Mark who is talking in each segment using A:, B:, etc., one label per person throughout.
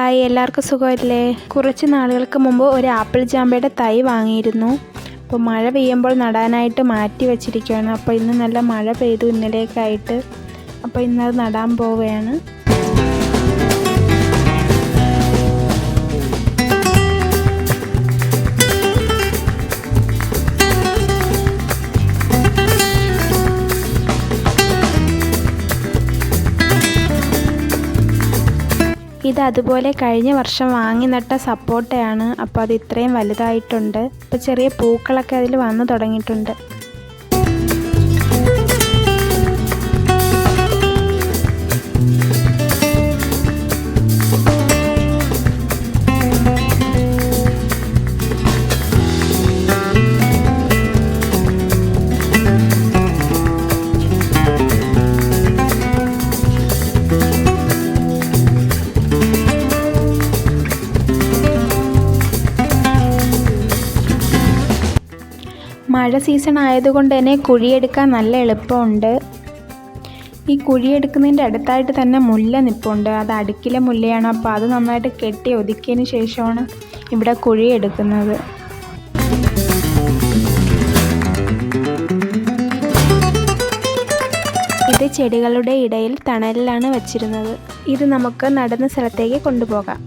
A: Hi, എല്ലാവർക്കും സുഖമല്ലേ? കുറച്ച് നാളുകൾക്ക് മുമ്പ് ഒരു ആപ്പിൾ ജാമ്പയുടെ തൈ വാങ്ങിയിരുന്നു. അപ്പോൾ മഴ പെയ്യുമ്പോൾ നടാനായിട്ട് മാറ്റി വെച്ചിരിക്കുകയാണ്. അപ്പോൾ ഇന്ന് നല്ല മഴ പെയ്തു ഇന്നലെയൊക്കെയായിട്ട്. അപ്പോൾ ഇന്നത് നടാൻ പോവുകയാണ്. ഇത് അതുപോലെ കഴിഞ്ഞ വർഷം വാങ്ങി നട്ട സപ്പോട്ടയാണ്. അപ്പോൾ അത് ഇത്രയും വലുതായിട്ടുണ്ട്. ഇപ്പോൾ ചെറിയ പൂക്കളൊക്കെ അതിൽ വന്നു തുടങ്ങിയിട്ടുണ്ട്. മഴ സീസൺ ആയതുകൊണ്ട് തന്നെ കുഴിയെടുക്കാൻ നല്ല എളുപ്പമുണ്ട്. ഈ കുഴിയെടുക്കുന്നതിൻ്റെ അടുത്തായിട്ട് തന്നെ മുല്ല നിൽപ്പുണ്ട്. അത് അടുക്കിലെ മുല്ലയാണ്. അപ്പോൾ അത് നന്നായിട്ട് കെട്ടി ഒതുക്കിയതിന് ശേഷമാണ് ഇവിടെ കുഴിയെടുക്കുന്നത്. ഇത് ചെടികളുടെ ഇടയിൽ തണലിലാണ് വച്ചിരുന്നത്. ഇത് നമുക്ക് നടുന്ന സ്ഥലത്തേക്ക് കൊണ്ടുപോകാം.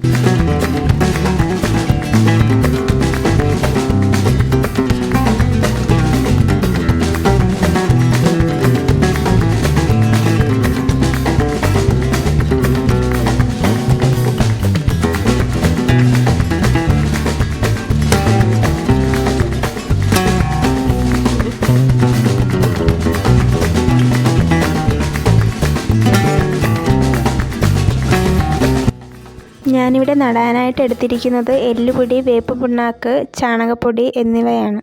A: ഞാനിവിടെ നടാനായിട്ട് എടുത്തിരിക്കുന്നത് എല്ലുപൊടി, വേപ്പ് പിണ്ണാക്ക്, ചാണകപ്പൊടി എന്നിവയാണ്.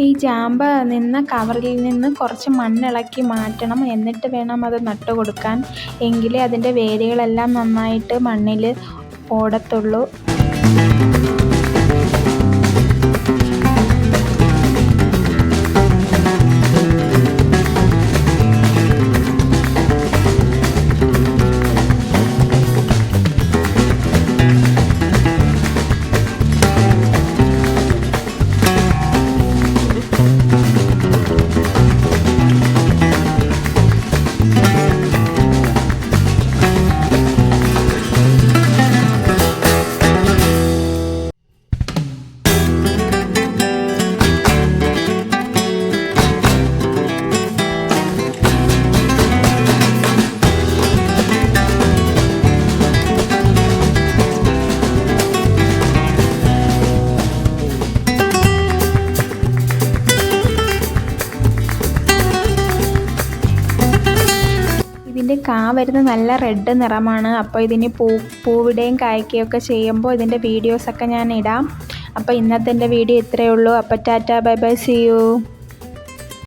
A: ഈ ജാമ്പ നിന്ന കവറിൽ നിന്ന് കുറച്ച് മണ്ണിളക്കി മാറ്റണം. എന്നിട്ട് വേണം അത് നട്ടു കൊടുക്കാൻ. എങ്കിലേ അതിൻ്റെ വേരുകളെല്ലാം നന്നായിട്ട് മണ്ണിൽ ഓടത്തുള്ളൂ. ഇതിൻ്റെ കാ വരുന്നത് നല്ല റെഡ് നിറമാണ്. അപ്പോൾ ഇതിന് പൂവിടുകയും കായ്ക്കുകയൊക്കെ ചെയ്യുമ്പോൾ ഇതിൻ്റെ വീഡിയോസൊക്കെ ഞാൻ ഇടാം. അപ്പോൾ ഇന്നത്തെ എൻ്റെ വീഡിയോ ഇത്രയേ ഉള്ളൂ. അപ്പോൾ tata, bye bye, see U.